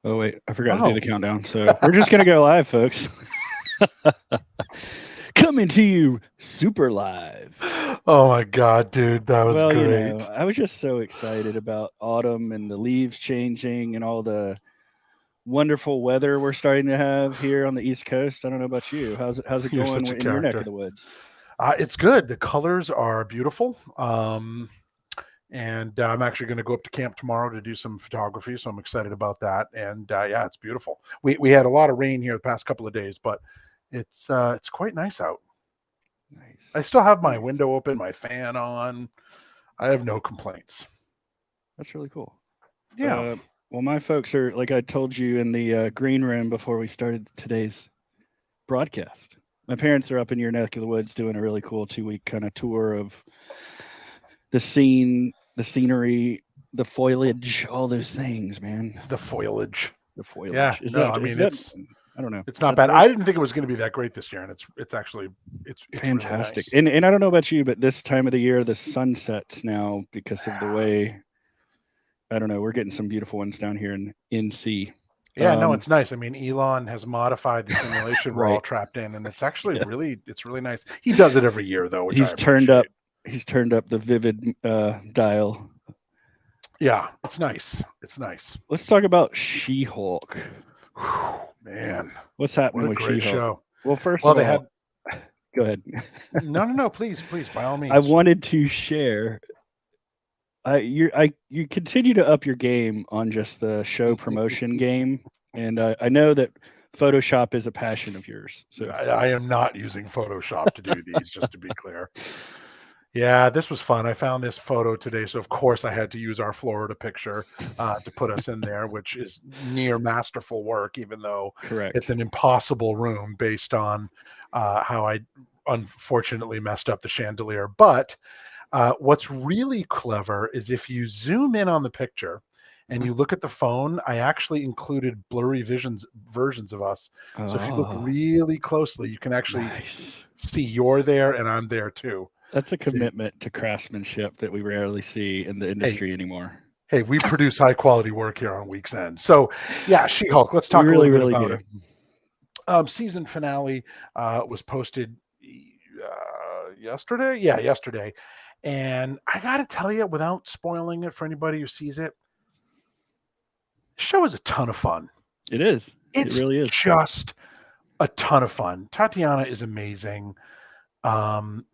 Oh, wait. I forgot to do Oh, the countdown. So we're just going to go live, folks. Coming to you super live. oh my God, dude, that was Well, great. I was just so excited about autumn and the leaves changing and all the wonderful weather we're starting to have here on the East Coast. I don't know about you. How's it You're going such a in your neck of character. the woods? It's good. The colors are beautiful. And I'm actually going to go up to camp tomorrow to do some photography, so I'm excited about that. And yeah, it's beautiful. We had a lot of rain here the past couple of days, but it's quite nice out. I Nice. still have my Nice. window open, my fan on. I have no complaints. That's really cool. Yeah. Uh, well, my folks are, like I told you in the green room before we started today's broadcast. My parents are up in your neck of the woods doing a really cool 2 week kind of tour of the scene, the scenery, the foliage, all those things, man. The foliage. The Yeah, foliage. no, I Is mean that I don't know. it's Is not that the bad. word? I didn't think it was going to be that great this year, and it's actually it's really Fantastic. nice. And I don't know about you, but this time of the year the sun sets now because of the way I don't know, we're getting some beautiful ones down here in NC. Yeah, no, Um it's nice. I mean, Elon has modified the simulation we're all right. trapped in, and it's actually Yeah. it's really nice. He does it every year though, which I He's turned up appreciate. he's turned up the vivid dial. Yeah, it's nice. It's nice. Let's talk about She-Hulk. Whew, man, What's what happening a with great She-Hulk? show. Well, first Well, of they all, had go ahead. no, please, by all I means. wanted to share. You continue to up your game on just the show promotion game, and I know that Photoshop is a passion of yours. So I am not using Photoshop to do these, just to be clear. Yeah, this was fun. I found this photo today, so of course I had to use our Florida picture to put us in there, which is near masterful work, even though it's correct. an impossible room based on how I unfortunately messed up the chandelier. But what's really clever is if you zoom in on the picture and Uh-huh. you look at the phone, I actually included blurry versions of us. So if you look Oh, really closely, you can actually nice. see you're there and I'm there too. That's a So commitment to craftsmanship that we rarely see in the hey, industry anymore. hey, we produce high quality work here on Week's End. So yeah, She-Hulk. Let's We talk a really, little bit really about do. it. Season finale was posted yesterday. Yeah, yesterday. And I got to tell you, without spoiling it for anybody who sees it, the show is a ton of fun. It is. It It's really is. just a ton of fun. Tatiana is amazing. Um,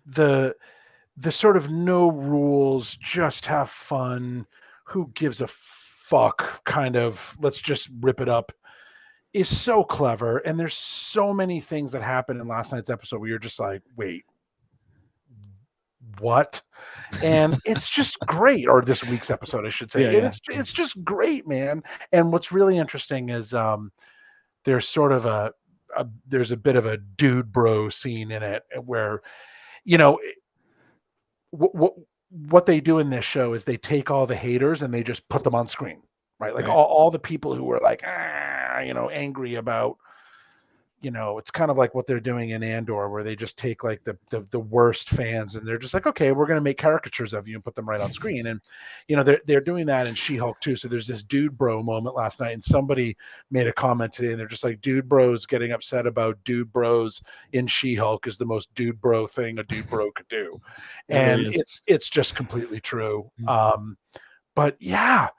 the the sort of no rules, just have fun, who gives a fuck kind of let's just rip it up is so clever. And there's so many things that happened in last night's episode where you're just like, wait, what? And it's just great. Or this week's episode, I should say. Yeah, And yeah. it's just great, man. And what's really interesting is there's sort of there's a bit of a dude bro scene in it where you know what they do in this show is they take all the haters and they just put them on screen, right? Like Right. all the people who were like angry about it's kind of like what they're doing in Andor, where they just take like the worst fans and they're just like, okay, we're going to make caricatures of you and put them right on screen. And they're doing that in She-Hulk too. So there's this dude bro moment last night, and somebody made a comment today, and they're just like, dude bros getting upset about dude bros in She-Hulk is the most dude bro thing a dude bro could do, It really and is. it's just completely true. But yeah,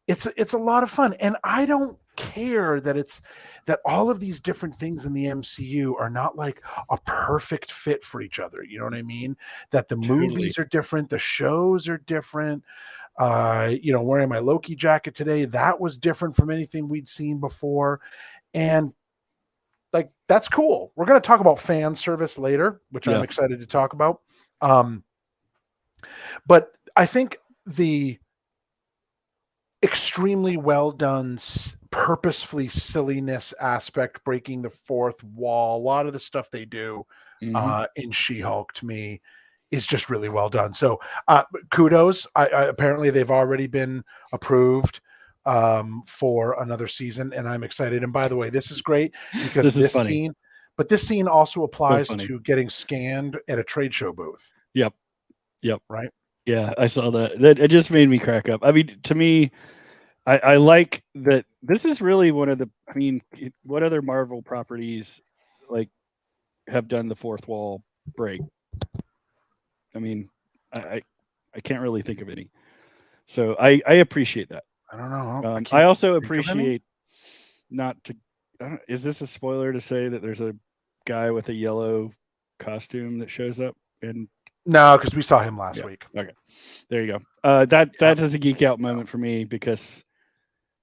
it's a lot of fun, and I don't care that all of these different things in the MCU are not like a perfect fit for each other. You know what I mean? That the Totally. movies are different, the shows are different. Wearing my Loki jacket today, that was different from anything we'd seen before. And like that's cool. We're going to talk about fan service later, which I'm Yeah. excited to talk about. Um, but I think the extremely well done, purposefully silliness aspect, breaking the fourth wall. A lot of the stuff they do Hmm. in She-Hulk to me is just really well done. So kudos. Apparently they've already been approved for another season, and I'm excited. And by the way, this is great because This is funny. this scene also So applies funny. to getting scanned at a trade show booth, Yep. Yep. right? Yeah, I saw that. That it just made me crack up. I mean, to me, I like that. This is really one of the. I mean, what other Marvel properties like have done the fourth wall break? I mean, I can't really think of any. So I appreciate that. I don't know. I I can't also think of any. appreciate not to. Is this a spoiler to say that there's a guy with a yellow costume that shows up? And No, because we saw him last week. Okay, there you go. That is a geek out moment for me because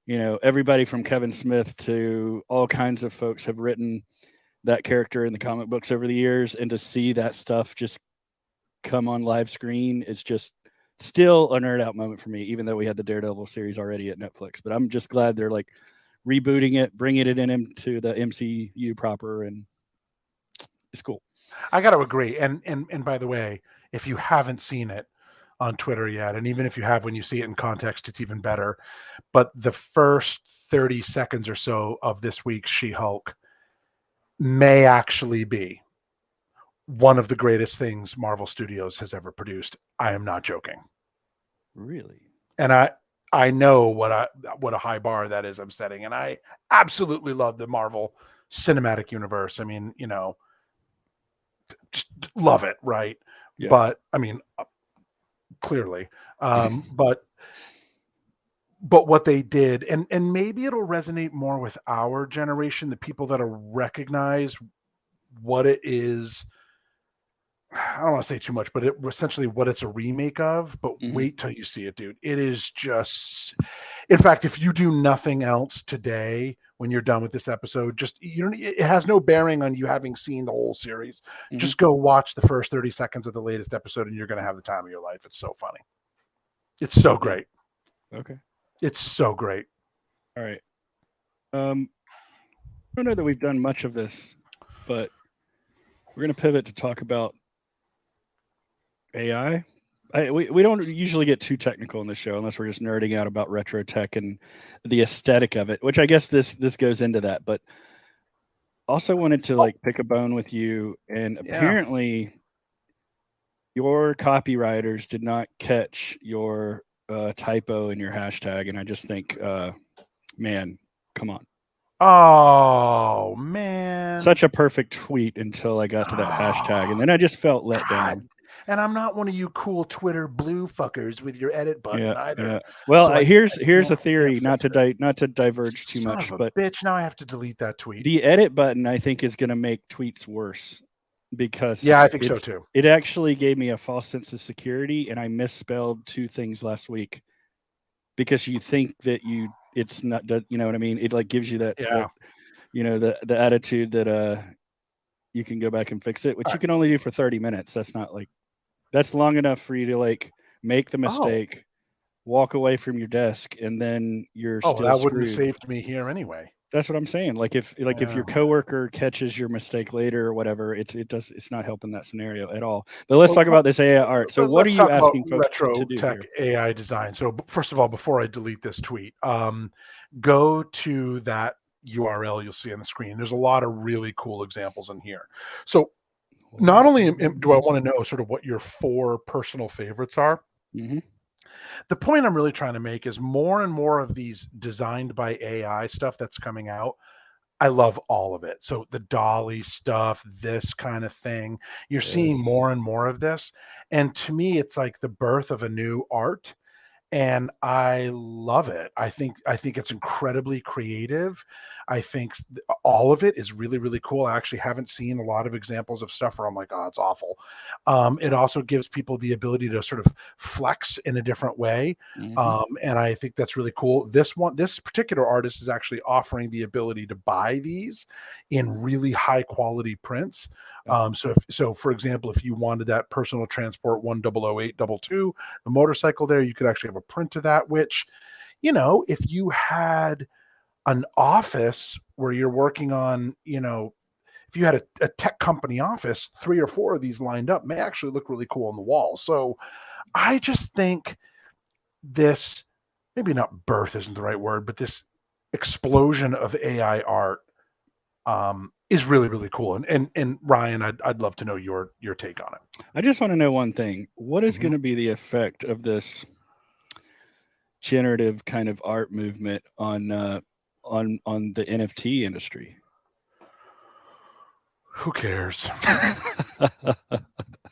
everybody from Kevin Smith to all kinds of folks have written that character in the comic books over the years, and to see that stuff just come on live screen, it's just still a nerd out moment for me, even though we had the Daredevil series already at Netflix. But I'm just glad they're like rebooting it, bringing it into the MCU proper, and it's cool. I got to agree. And by the way, if you haven't seen it on Twitter yet, and even if you have, when you see it in context, it's even better. But the first 30 seconds or so of this week's She-Hulk may actually be one of the greatest things Marvel Studios has ever produced. I am not joking. Really? And I know what a high bar that is I'm setting, and I absolutely love the Marvel Cinematic Universe. I mean, just love it, right? Yeah. But I mean, clearly, but what they did, and maybe it'll resonate more with our generation, the people that recognize what it is. I don't want to say too much, but essentially what it's a remake of. But wait till you see it, dude. It is just, in fact, if you do nothing else today, when you're done with this episode, it has no bearing on you having seen the whole series. Just go watch the first 30 seconds of the latest episode, and you're going to have the time of your life. It's so funny. It's so great. Okay. It's so great. All right. I don't know that we've done much of this, but we're going to pivot to talk about AI. We don't usually get too technical in the show unless we're just nerding out about retro tech and the aesthetic of it, which I guess this goes into that. But also wanted to pick a bone with you, and apparently your copywriters did not catch your typo in your hashtag, and I just think, man, come on. Oh man, such a perfect tweet until I got to that hashtag, and then I just felt let down. And I'm not one of you cool Twitter blue fuckers with your edit button either. Yeah. Well, so here's a theory, not to diverge too much, but bitch, now I have to delete that tweet. The edit button, I think, is going to make tweets worse because I think so too. It actually gave me a false sense of security, and I misspelled two things last week because you think that it's not, you know what I mean? It gives you that, the attitude that you can go back and fix it, which you can only do for 30 minutes. That's not that's long enough for you to make the mistake, walk away from your desk, and then you're still that screwed. Wouldn't have saved me here anyway. That's what I'm saying. If your coworker catches your mistake later or whatever, it's not helping that scenario at all. But let's talk about this AI art. So what are you asking folks to do tech here? AI design. So first of all, before I delete this tweet, go to that URL you'll see on the screen. There's a lot of really cool examples in here. So not only do I want to know sort of what your 4 personal favorites are, the point I'm really trying to make is more and more of these designed by AI stuff that's coming out. I love all of it. So the Dolly stuff, this kind of thing, you're seeing more and more of this. And to me, it's like the birth of a new art. And I love it. I think it's incredibly creative. I think all of it is really, really cool. I actually haven't seen a lot of examples of stuff where I'm like, oh, it's awful. It also gives people the ability to sort of flex in a different way. And I think that's really cool. This particular artist is actually offering the ability to buy these in really high quality prints. So for example, if you wanted that personal transport 100822, the motorcycle there, you could actually have a print of that, which, if you had an office where you're working on, if you had a tech company office, 3 or 4 of these lined up may actually look really cool on the wall. So I just think this, maybe not birth isn't the right word, but this explosion of AI art is really, really cool. And Ryan, I'd love to know your take on it. I just want to know one thing. What is going to be the effect of this generative kind of art movement on the NFT industry? Who cares? I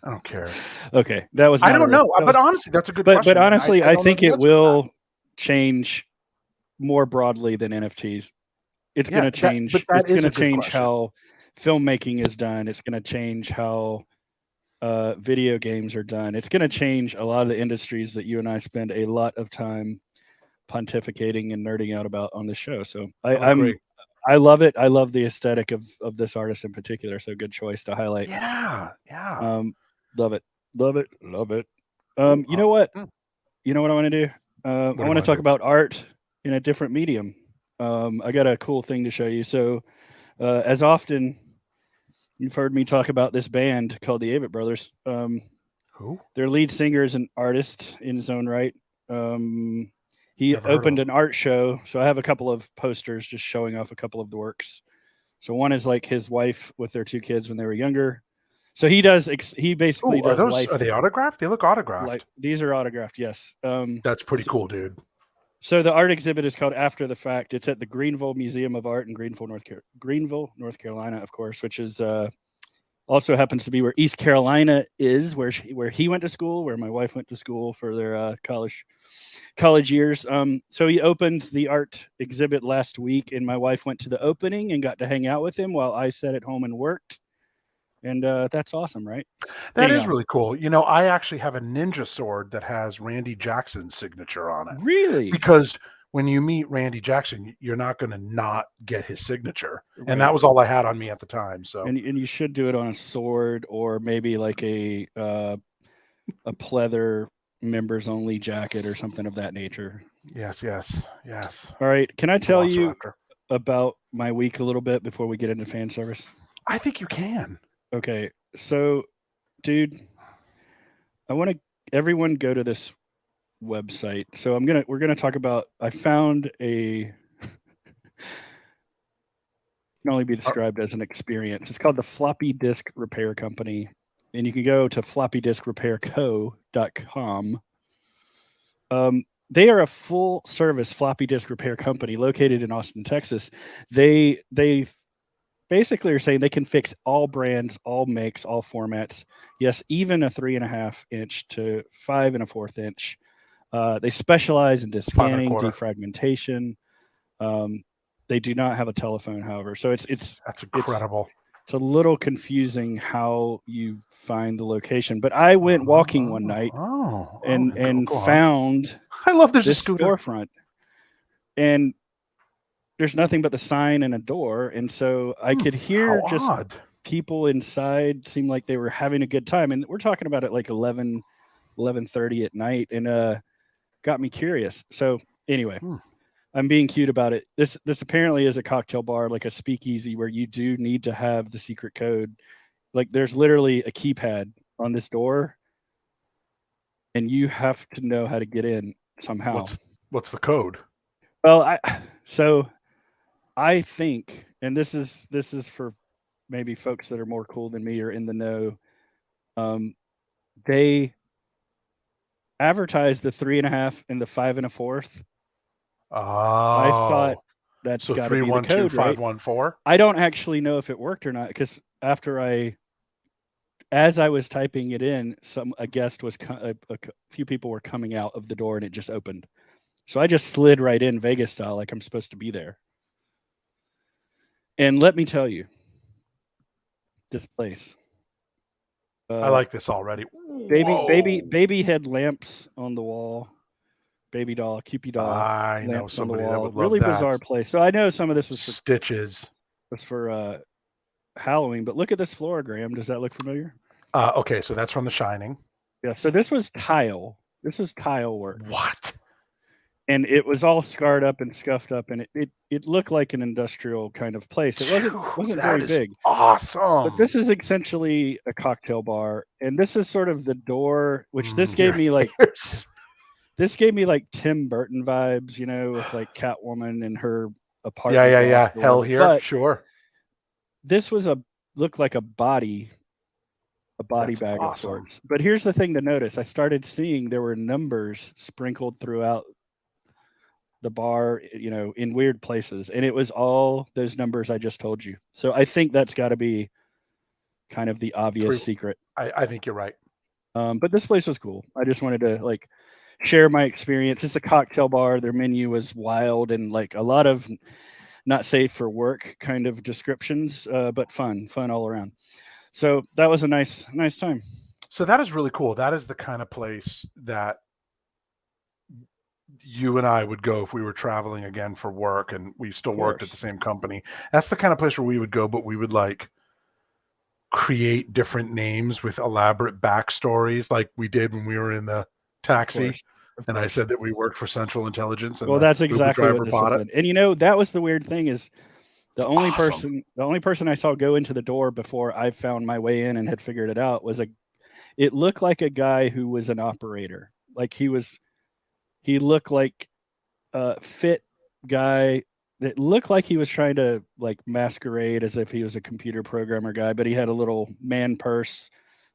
don't care. Okay, that was. I don't know, but honestly, that's a good question. But honestly, I don't know think the it answer to that. will change more broadly than NFTs. It's going to change. It's going to change question. how filmmaking is done. It's going to change how video games are done. It's going to change a lot of the industries that you and I spend a lot of time pontificating and nerding out about on this show. So I love it. I love the aesthetic of this artist in particular. So good choice to highlight. Yeah. Love it. You know what? You know what I want to do? I want to talk about art in a different medium. I got a cool thing to show you. So, as often, you've heard me talk about this band called the Avett Brothers. Who? Their lead singer is an artist in his own right. He opened an art show. So I have a couple of posters just showing off a couple of the works. So one is like his wife with their 2 kids when they were younger. So he does. He basically does life. Are they autographed? They look autographed. These are autographed. Yes. That's pretty cool, dude. So the art exhibit is called After the Fact. It's at the Greenville Museum of Art in Greenville, North Carolina, of course, which is also happens to be where East Carolina is, where he went to school, where my wife went to school for their college years. So he opened the art exhibit last week, and my wife went to the opening and got to hang out with him while I sat at home and worked. And that's awesome, right? That is really cool. You know, I actually have a ninja sword that has Randy Jackson's signature on it. Really? Because when you meet Randy Jackson, you're not going to not get his signature. Right. And that was all I had on me at the time. So and you should do it on a sword or maybe like a pleather members only jacket or something of that nature. Yes. All right. Can I tell you about my week a little bit before we get into fan service? I think you can. Okay. So, dude, I want everyone go to this website. So we're gonna talk about. I found can only be described as an experience. It's called the Floppy Disk Repair Company, and you can go to floppydiskrepairco.com. They are a full service floppy disk repair company located in Austin, Texas. They basically are saying they can fix all brands, all makes, all formats. Yes, even a 3.5 inch to 5 1/4 inch. They specialize in disk scanning, defragmentation. They do not have a telephone, however. So that's incredible. It's a little confusing how you find the location. But I went walking one night and found I love this storefront. And there's nothing but the sign and a door. And so I could hear people inside seem like they were having a good time. And we're talking about it like 11:30 at night, and got me curious. So anyway, I'm being cute about it. This apparently is a cocktail bar, like a speakeasy, where you do need to have the secret code. Like there's literally a keypad on this door, and you have to know how to get in somehow. What's the code? Well, I think, and this is for maybe folks that are more cool than me or in the know. They advertised the 3.5 and the 5 1/4. I thought that's got to be the code, 514. I don't actually know if it worked or not, because as I was typing it in, a few people were coming out of the door and it just opened. So I just slid right in Vegas style, like I'm supposed to be there. And let me tell you, this place. I like this already. Baby head lamps on the wall. Baby doll, Cupid doll. I know somebody that would love really that. Bizarre place. So I know some of this was for stitches. Was for Halloween, but look at this floor, Graeme. Does that look familiar? Okay, so that's from The Shining. Yeah. So this was tile. This is tile work. What? And it was all scarred up and scuffed up, and it looked like an industrial kind of place. It wasn't very big. Awesome. But this is essentially a cocktail bar, and this is sort of the door, which this gave me like Tim Burton vibes, you know, with like Catwoman and her apartment. Yeah. Hell here, but sure. This was looked like a body bag of sorts. But here's the thing to notice: I started seeing there were numbers sprinkled throughout the bar, in weird places. And it was all those numbers I just told you. So I think that's got to be kind of the obvious secret. I think you're right. But this place was cool. I just wanted to like share my experience. It's a cocktail bar. Their menu was wild and like a lot of not safe for work kind of descriptions, but fun all around. So that was a nice time. So that is really cool. That is the kind of place that you and I would go if we were traveling again for work and we still worked at the same company. That's the kind of place where we would go, but we would like create different names with elaborate backstories like we did when we were in the taxi. And I said that we worked for Central Intelligence. And well, that's exactly what this happened. And that was the weird thing is the only person I saw go into the door before I found my way in and had figured it out was it looked like a guy who was an operator. Like he looked like a fit guy that looked like he was trying to like masquerade as if he was a computer programmer guy, but he had a little man purse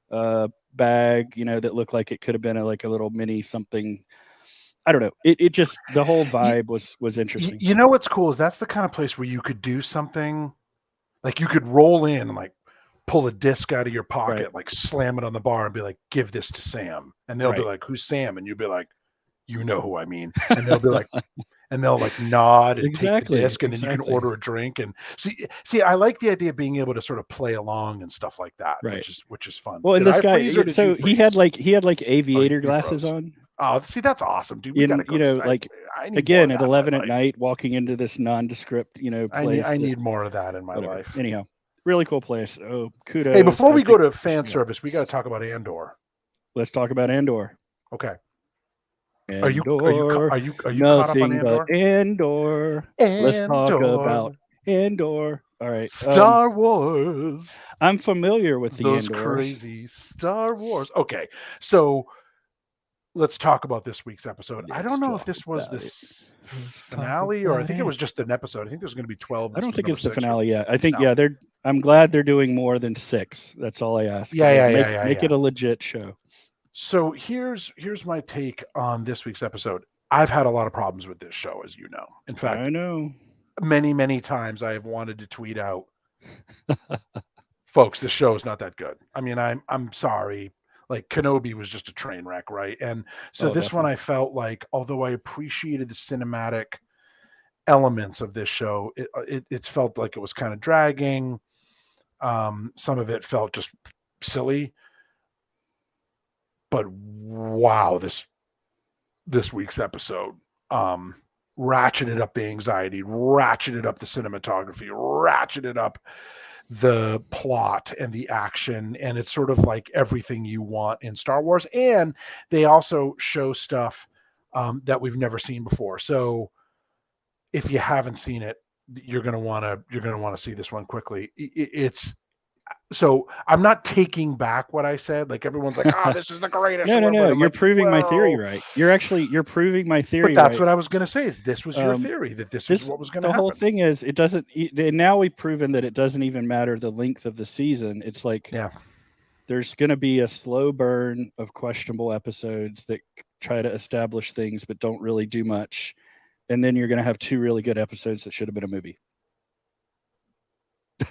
bag, that looked like it could have been a little mini something. I don't know. It just, the whole vibe was interesting. You know what's cool is that's the kind of place where you could do something like you could roll in and like pull a disc out of your pocket, like slam it on the bar and be like, give this to Sam. And they'll be like, who's Sam? And you'll be like, you know who I mean. And they'll be like, and they'll like nod and take the disc, and then you can order a drink. And see, I like the idea of being able to sort of play along and stuff like that, which is fun. Well, and this guy, so he had like aviator glasses on. Oh, see, that's awesome, dude. We gotta go. Again at 11 at night, walking into this nondescript, place. I need more of that in my life. Anyhow, really cool place. Oh, kudos. Hey, before we go to fan service, we got to talk about Andor. Let's talk about Andor. Okay. Andor, are you caught up on Andor? Andor. Let's talk about Andor. All right. Star Wars. I'm familiar with those crazy Star Wars. Okay, so let's talk about this week's episode. I don't know if this was this finale or I think it was just an episode. I think there's going to be 12. I don't think it's the finale yet. I think I'm glad they're doing more than 6. That's all I ask. Make it a legit show. So here's my take on this week's episode. I've had a lot of problems with this show, as you know. In fact, I know many times I have wanted to tweet out, folks, this show is not that good. I mean, I'm sorry. Like Kenobi was just a train wreck, right? And so this one I felt like, although I appreciated the cinematic elements of this show, it felt like it was kind of dragging. Some of it felt just silly. But wow, this week's episode ratcheted up the anxiety, ratcheted up the cinematography, ratcheted up the plot and the action, and it's sort of like everything you want in Star Wars. And they also show stuff that we've never seen before. So if you haven't seen it, you're gonna want to see this one quickly. So I'm not taking back what I said. Like everyone's like, "Oh, this is the greatest." No. You're like, proving my theory right. You're proving my theory. But that's what I was going to say. Is this was your theory that this is what was going to happen? The whole thing is it doesn't. And now we've proven that it doesn't even matter the length of the season. It's like there's going to be a slow burn of questionable episodes that try to establish things but don't really do much, and then you're going to have 2 really good episodes that should have been a movie.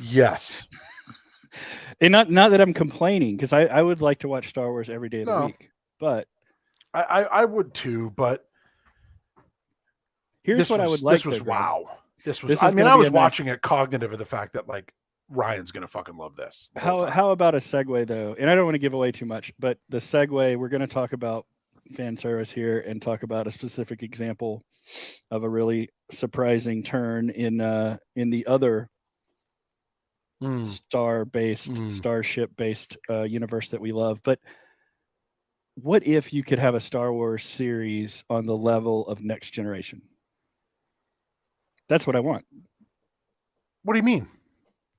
Yes. And not that I'm complaining, because I would like to watch Star Wars every day of the week, but I would too. But here's what I would like. This was wow. This was. I mean, I was watching it cognitive of the fact that like Ryan's gonna fucking love this. How about a segue though? And I don't want to give away too much, but the segue, we're going to talk about fan service here and talk about a specific example of a really surprising turn in the other starship-based universe that we love. But what if you could have a Star Wars series on the level of Next Generation? That's what I want. What do you mean?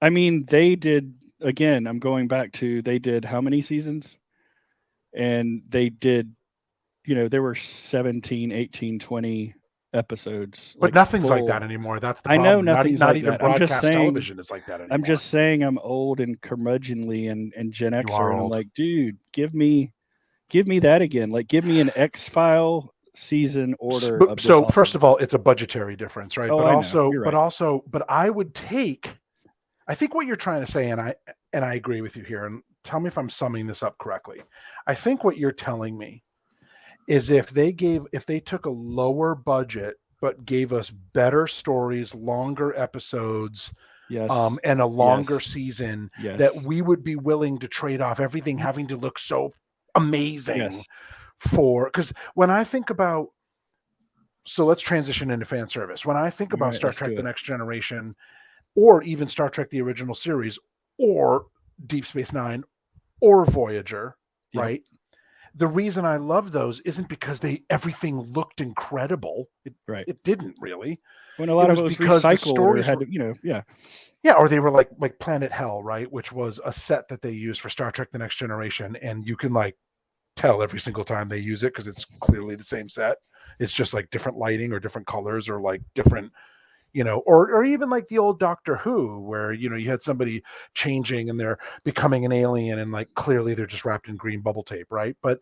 I mean, they did, again, I'm going back to, they did how many seasons? And they did, there were 17, 18, 20 episodes. But nothing's like that anymore. That's the problem. I know nothing's not like even that. broadcast television is like that anymore. I'm just saying I'm old and curmudgeonly and Gen Xer, and I'm like, dude, give me that again. Like, give me an X-File season order But, of this so also first of all, it's a budgetary difference, right? Oh, But I know. also, You're right. but I would take. I think what you're trying to say, and I agree with you here. And tell me if I'm summing this up correctly. I think what you're telling me is if they took a lower budget but gave us better stories, longer episodes, Yes. and a longer Yes. season, Yes. that we would be willing to trade off everything having to look so amazing Yes. for, because when I think about, so let's transition into fan service. When I think All about right, Star let's Trek do The it. Next Generation, or even Star Trek the original series, or Deep Space Nine, or Voyager, Yep. right? The reason I love those isn't because everything looked incredible. Right. It didn't really. When a lot of it was because the recycled or stories had were, to, you know, yeah. yeah, or they were like Planet Hell, right? Which was a set that they used for Star Trek The Next Generation, and you can like tell every single time they use it because it's clearly the same set. It's just like different lighting or different colors or like different, you know, or even like the old Doctor Who, where, you know, you had somebody changing and they're becoming an alien and like clearly they're just wrapped in green bubble tape, right? But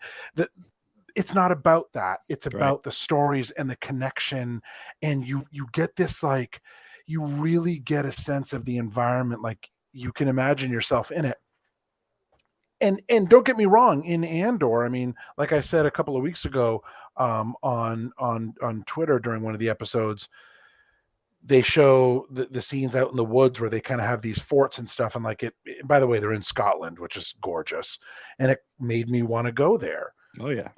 it's not about that. It's about the stories and the connection, and you get this, like, you really get a sense of the environment, like you can imagine yourself in it. And don't get me wrong, in Andor, I mean, like I said a couple of weeks ago, on Twitter during one of the episodes, they show the scenes out in the woods where they kind of have these forts and stuff, and like by the way, they're in Scotland, which is gorgeous, and it made me want to go there. Oh yeah.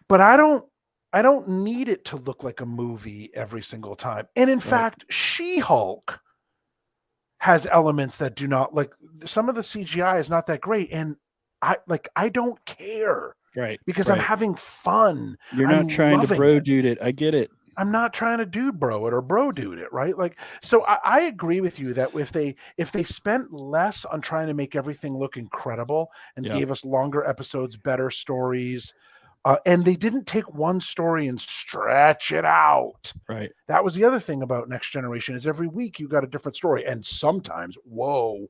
But I don't need it to look like a movie every single time. And in fact, She-Hulk has elements that do not, like, some of the CGI is not that great, and I don't care. Right. Because I'm having fun. You're not trying to bro dude it. I get it. I'm not trying to dude bro it or bro dude it, right? Like, so I agree with you that if they spent less on trying to make everything look incredible and gave us longer episodes, better stories, and they didn't take one story and stretch it out. Right. That was the other thing about Next Generation, is every week you got a different story, and sometimes, whoa,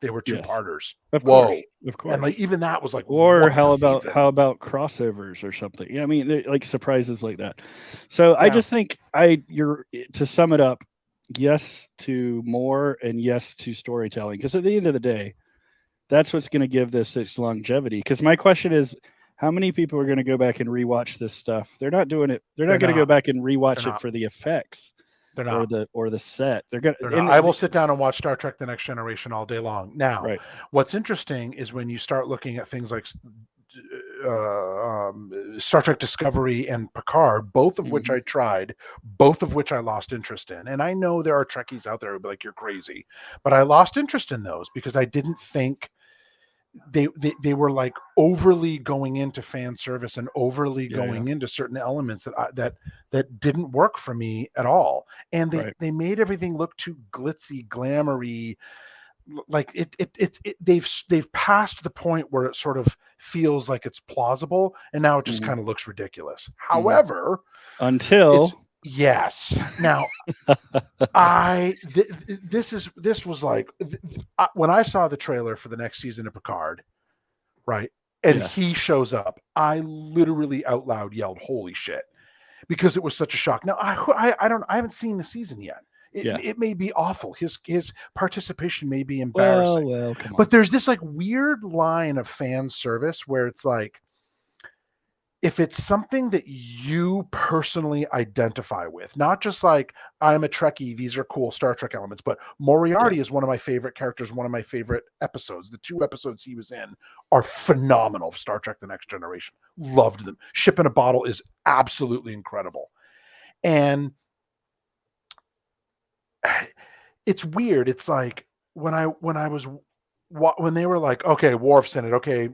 they were two-parters. Of course. And like even that was like, or how about crossovers or something? Yeah, I mean, like surprises like that. So I just think you're, to sum it up, yes to more and yes to storytelling, because at the end of the day, that's what's going to give this its longevity. Because my question is, how many people are going to go back and rewatch this stuff? They're not doing it. They're not going to go back and rewatch it for the effects. They're not. Or the set. They're gonna. I will sit down and watch Star Trek: The Next Generation all day long. Now, what's interesting is when you start looking at things like Star Trek Discovery and Picard, both of which I tried, both of which I lost interest in. And I know there are Trekkies out there who'll be like, "You're crazy," but I lost interest in those because I didn't think they were like overly going into fan service and overly going into certain elements that didn't work for me at all. And they made everything look too glitzy, glamoury. Like they've passed the point where it sort of feels like it's plausible, and now it just kind of looks ridiculous. However, until yes, now this was like when I saw the trailer for the next season of Picard, right, and he shows up, I literally out loud yelled, "Holy shit!" because it was such a shock. Now I haven't seen the season yet. It may be awful. His participation may be embarrassing. Well, come on. But there's this like weird line of fan service where it's like, if it's something that you personally identify with, not just like, I'm a Trekkie, these are cool Star Trek elements, but Moriarty is one of my favorite characters, one of my favorite episodes. The 2 episodes he was in are phenomenal. Star Trek: The Next Generation. Loved them. Ship in a Bottle is absolutely incredible. And it's weird. It's like when they were like, okay, Worf's in it, okay,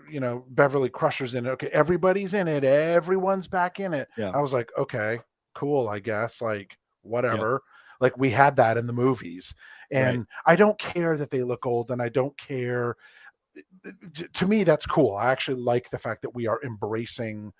you know, Beverly Crusher's in it, okay, everybody's in it, everyone's back in it. I was like, okay, cool, I guess, like, whatever. Like, we had that in the movies, and I don't care that they look old, and I don't care. To me, that's cool. I actually like the fact that we are embracing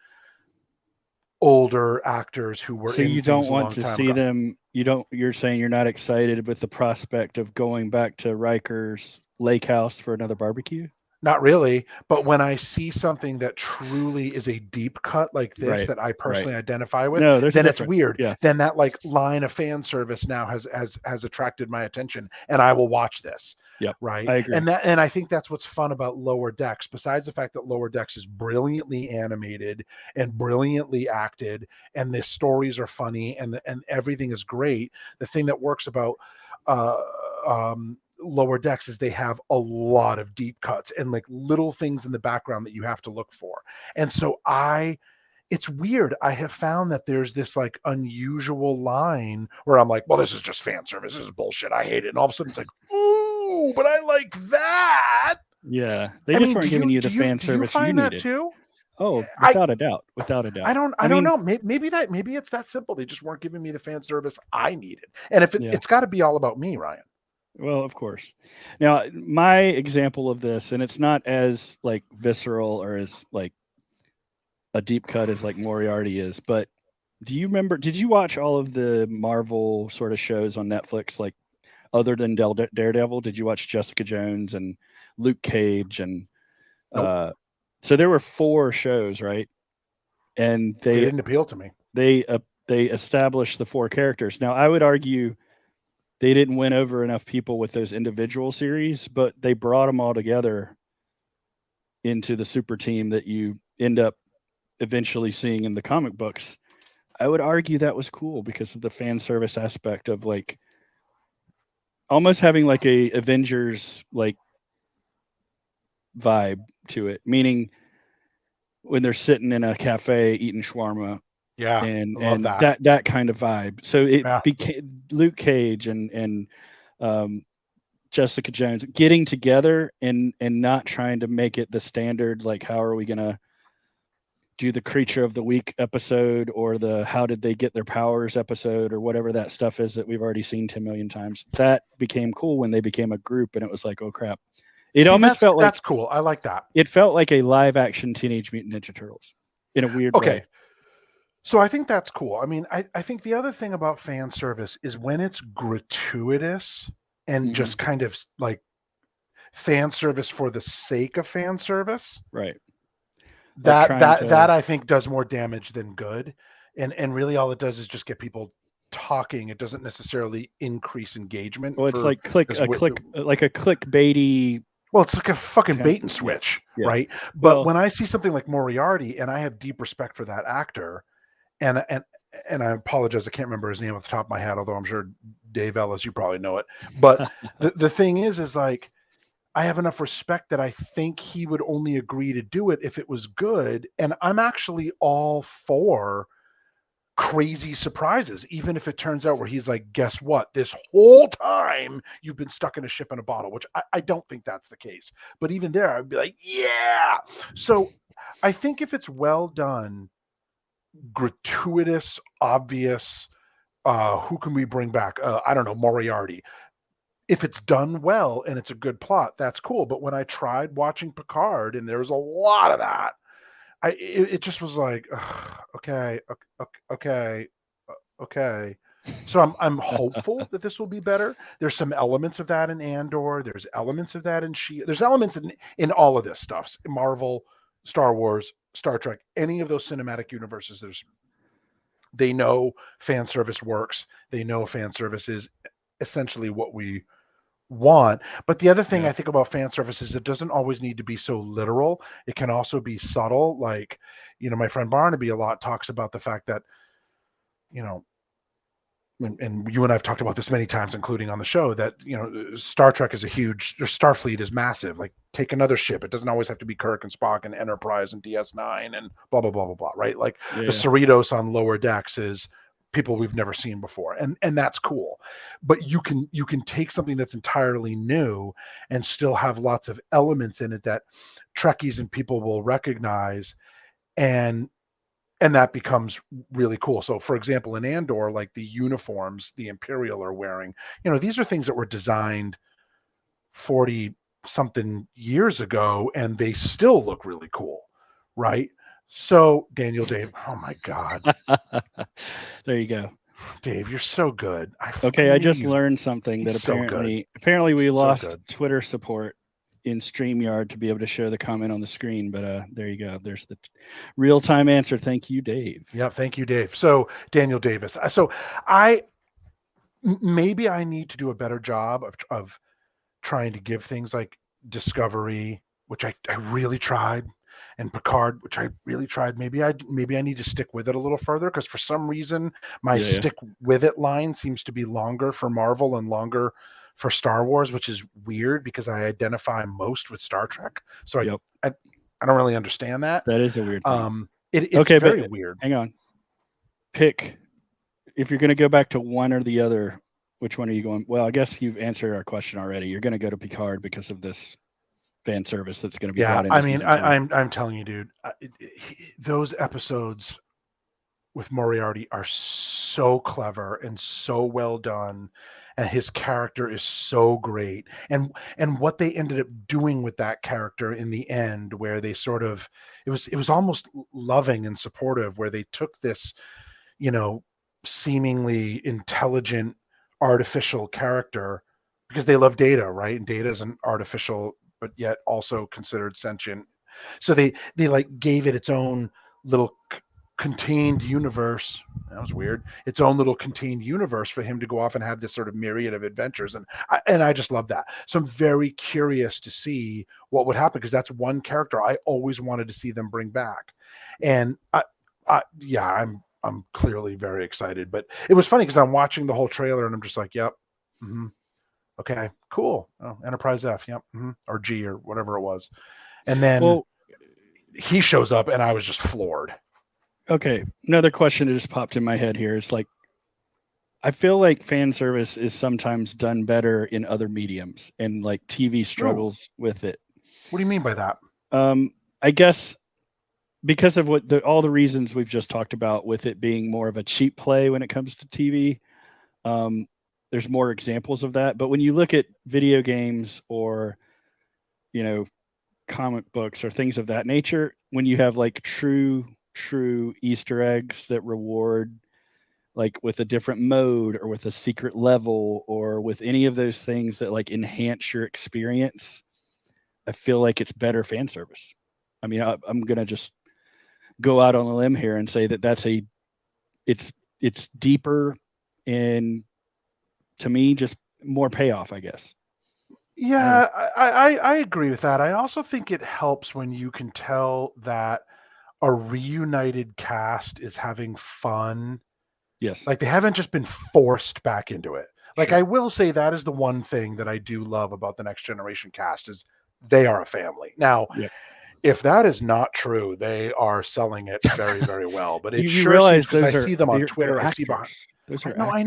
older actors who were. So you don't want to see them. You're saying you're not excited with the prospect of going back to Riker's lake house for another barbecue? Not really, but when I see something that truly is a deep cut like this Right, that I right. personally identify with, No, there's a then it's difference. weird. Yeah, Then that like line of fan service now has attracted my attention, and I will watch this. yep, Right. I agree. And I think that's what's fun about Lower Decks, besides the fact that Lower Decks is brilliantly animated and brilliantly acted, and the stories are funny and everything is great. The thing that works about uh Lower Decks is they have a lot of deep cuts and like little things in the background that you have to look for. And so it's weird. I have found that there's this like unusual line where I'm like, well, this is just fan service. This is bullshit. I hate it. And all of a sudden it's like, ooh, but I like that. Yeah, they I just mean, weren't giving you the fan do you service you find that needed. too? Oh, I without a doubt, without a doubt. I I don't mean, know. Maybe it's that simple. They just weren't giving me the fan service I needed. And if yeah. it's got to be all about me, Ryan. Well, of course. Now, my example of this, and it's not as like visceral or as like a deep cut as like Moriarty is, but do you remember? Did you watch all of the Marvel sort of shows on Netflix? Like, other than Daredevil, did you watch Jessica Jones and Luke Cage and Nope. so there were 4 shows, right? And They didn't appeal to me. they established the 4 characters. Now, I would argue they didn't win over enough people with those individual series, but they brought them all together into the super team that you end up eventually seeing in the comic books. I would argue that was cool because of the fan service aspect of like almost having like a Avengers like vibe to it, meaning when they're sitting in a cafe eating shawarma Yeah, and I love that. that kind of vibe. So it Yeah. became Luke Cage and Jessica Jones getting together and not trying to make it the standard like how are we gonna do the creature of the week episode or the how did they get their powers episode or whatever that stuff is that we've already seen 10 million times. That became cool when they became a group and it was like, oh crap. It See, almost felt like that's cool. I like that. it felt like a live action Teenage Mutant Ninja Turtles in a weird Okay. way. So I think that's cool. I mean, I think the other thing about fan service is when it's gratuitous and just kind of like fan service for the sake of fan service. Right. That Like that I think does more damage than good. And really all it does is just get people talking. It doesn't necessarily increase engagement. Well, it's like like a clickbaity. Well, it's like a fucking bait and switch, yeah. right? But when I see something like Moriarty, and I have deep respect for that actor, and I apologize, I can't remember his name off the top of my head, although I'm sure Dave Ellis, you probably know it. But the thing is like I have enough respect that I think he would only agree to do it if it was good. And I'm actually all for crazy surprises, even if it turns out where he's like, guess what? This whole time you've been stuck in a ship in a bottle, which I don't think that's the case. But even there, I'd be like, yeah. So I think if it's well done, gratuitous, obvious, who can we bring back? I don't know, Moriarty. If it's done well and it's a good plot, that's cool. But when I tried watching Picard and there was a lot of that, it just was like, okay. So I'm hopeful that this will be better. There's some elements of that in Andor. There's elements of that in There's elements in all of this stuff. Marvel, Star Wars, Star Trek, any of those cinematic universes. They know fan service works. They know fan service is essentially what we want. But the other thing I think about fan service is it doesn't always need to be so literal. It can also be subtle. Like, my friend Barnaby a lot talks about the fact that, and you and I've talked about this many times, including on the show, that, Star Trek is Starfleet is massive. Like, take another ship. It doesn't always have to be Kirk and Spock and Enterprise and DS9 and blah, blah, blah, blah, blah, right? Like the Cerritos on Lower Decks is people we've never seen before, and that's cool. But you can take something that's entirely new and still have lots of elements in it that Trekkies and people will recognize, and that becomes really cool. So for example, in Andor, like the uniforms the Imperial are wearing, these are things that were designed 40 something years ago and they still look really cool, right? So Daniel, Dave, oh my God. There you go. Dave, you're so good. I just learned something that apparently we lost Twitter support in StreamYard to be able to show the comment on the screen, but there you go. There's the real-time answer. Thank you, Dave. Yeah, thank you, Dave. So Daniel Davis. So maybe I need to do a better job of trying to give things like Discovery, which I really tried, and Picard, which I really tried. Maybe I need to stick with it a little further, because for some reason my stick with it line seems to be longer for Marvel and longer for Star Wars, which is weird because I identify most with Star Trek. So I don't really understand that. That is a weird thing. It's okay, very weird. Hang on. Pick, if you're going to go back to one or the other, which one are you going? Well, I guess you've answered our question already. You're going to go to Picard because of this fan service that's going to be brought in. I mean, I'm telling you, dude, those episodes with Moriarty are so clever and so well done, and his character is so great. And what they ended up doing with that character in the end, where they sort of, it was almost loving and supportive, where they took this, seemingly intelligent artificial character, because they love Data, right? And Data is an artificial, but yet also considered sentient. So they like gave it its own little contained universe. That was weird. Its own little contained universe for him to go off and have this sort of myriad of adventures. And I just love that. So I'm very curious to see what would happen, because that's one character I always wanted to see them bring back. And I'm clearly very excited. But it was funny because I'm watching the whole trailer and I'm just like, yep. Mm-hmm. Okay, cool. Oh, Enterprise F, yep. Mm-hmm. Or G, or whatever it was. And then he shows up and I was just floored. Okay, another question that just popped in my head here is like, I feel like fan service is sometimes done better in other mediums, and like TV struggles with it. What do you mean by that? I guess because of all the reasons we've just talked about, with it being more of a cheap play when it comes to TV. There's more examples of that. But when you look at video games or, comic books or things of that nature, when you have like true Easter eggs that reward, like with a different mode or with a secret level or with any of those things that like enhance your experience, I feel like it's better fan service. I mean, I'm going to just go out on a limb here and say that it's deeper, and to me, just more payoff, I guess. Yeah, I agree with that. I also think it helps when you can tell that a reunited cast is having fun. Yes. Like they haven't just been forced back into it. Like I will say that is the one thing that I do love about the Next Generation cast is they are a family. Now, if that is not true, they are selling it very, very well. But it you realize seems, because I see them on Twitter, I see behind. Those are I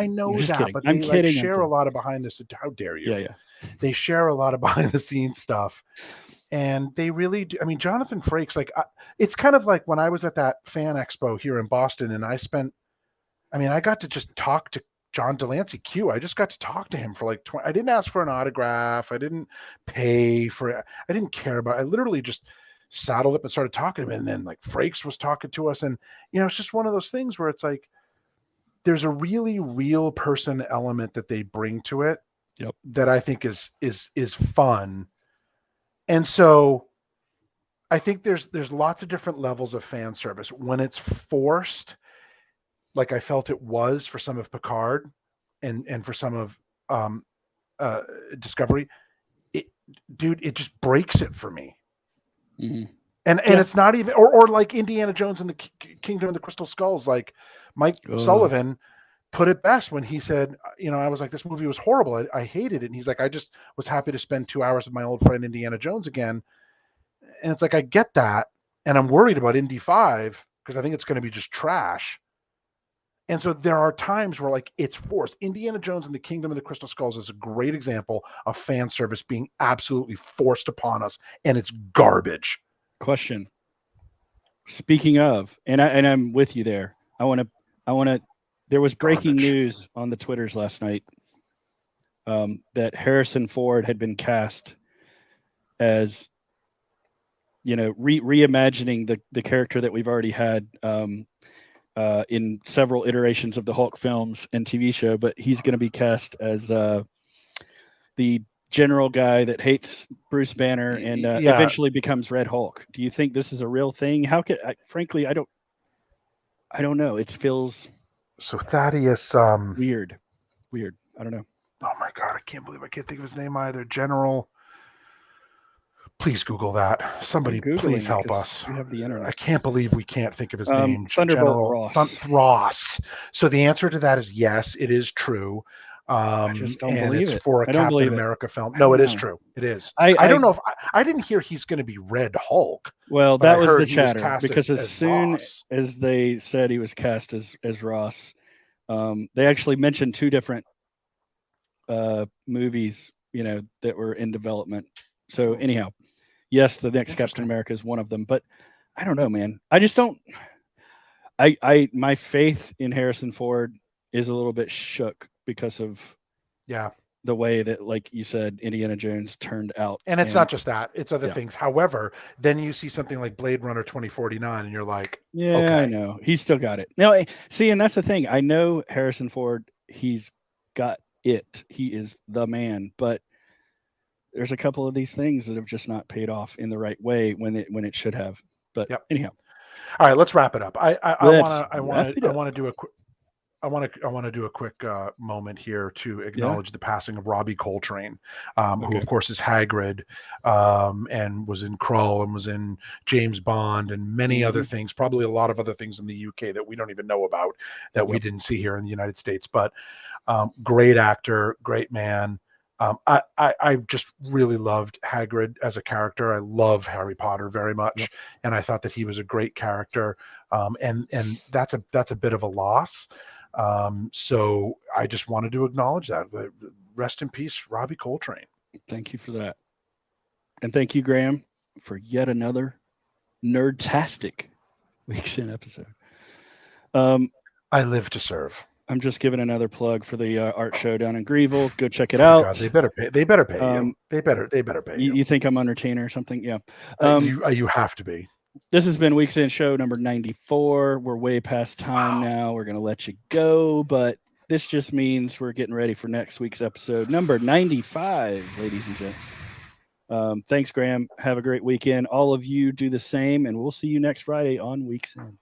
know that, kidding. but they share a lot of behind the scenes. How dare you? Yeah. They share a lot of behind the scenes stuff, and they really do. I mean, Jonathan Frakes, like it's kind of like when I was at that fan expo here in Boston, and I got to just talk to John Delancey Q. I just got to talk to him for like 20. I didn't ask for an autograph. I didn't pay for it. I didn't care about it. I literally just saddled up and started talking to him. And then like Frakes was talking to us. And, it's just one of those things where it's like, there's a really real person element that they bring to it that I think is fun. And so I think there's lots of different levels of fan service. When it's forced, like I felt it was for some of Picard and for some of Discovery, it just breaks it for me. Mm-hmm. And it's not even, or like Indiana Jones and the Kingdom of the Crystal Skulls, like Mike Sullivan put it best when he said, I was like, this movie was horrible. I hated it. And he's like, I just was happy to spend 2 hours with my old friend Indiana Jones again. And it's like, I get that. And I'm worried about Indy 5 because I think it's going to be just trash. And so there are times where like it's forced. Indiana Jones and the Kingdom of the Crystal Skulls is a great example of fan service being absolutely forced upon us, and it's garbage. Question. Speaking of, and I'm with you there. I want to. There was breaking news on the Twitters last night that Harrison Ford had been cast as, reimagining the character that we've already had in several iterations of the Hulk films and TV show, but he's going to be cast as the general guy that hates Bruce Banner and Yeah. eventually becomes Red Hulk. Do you think this is a real thing? How could frankly, I don't know. It feels So Thaddeus. weird. I don't know. Oh my God, I can't believe I can't think of his name either. General. Please Google that. Somebody, please help us. We have the internet. I can't believe we can't think of his name. Thunderbolt General Ross. Ross. So the answer to that is yes, it is true. I just don't and believe it's it. for a I don't Captain believe it. America film. I No, don't it is know. true. It is. I don't know if I didn't hear he's going to be Red Hulk. Well, but that I was heard the he was chatter cast because as soon Ross. as they said he was cast as Ross, they actually mentioned two different movies, that were in development. So anyhow, yes, the next Captain America is one of them, but I don't know, man. I just don't. My faith in Harrison Ford is a little bit shook because of the way that, like you said, Indiana Jones turned out. And it's not just that; it's other things. However, then you see something like Blade Runner 2049, and you're like, yeah, okay. I know he's still got it. No, see, and that's the thing. I know Harrison Ford. He's got it. He is the man, but there's a couple of these things that have just not paid off in the right way when it should have. But anyhow, all right, let's wrap it up. I want to do a quick. I want to do a quick moment here to acknowledge the passing of Robbie Coltrane, who of course is Hagrid, and was in Krull and was in James Bond and many other things, probably a lot of other things in the UK that we don't even know about that we didn't see here in the United States. But great actor, great man. I just really loved Hagrid as a character. I love Harry Potter very much, and I thought that he was a great character. And that's a bit of a loss. So I just wanted to acknowledge that. Rest in peace, Robbie Coltrane. Thank you for that. And thank you, Graeme, for yet another nerdtastic Weeks In episode. I live to serve. I'm just giving another plug for the art show down in Greenville. Go check it out. God, they better pay. They better pay you. They better pay you. You think I'm on retainer or something? Yeah. You have to be. This has been Weeks In show number 94. We're way past time now. We're going to let you go, but this just means we're getting ready for next week's episode, number 95, ladies and gents. Thanks, Graeme. Have a great weekend. All of you do the same, and we'll see you next Friday on Weeks In.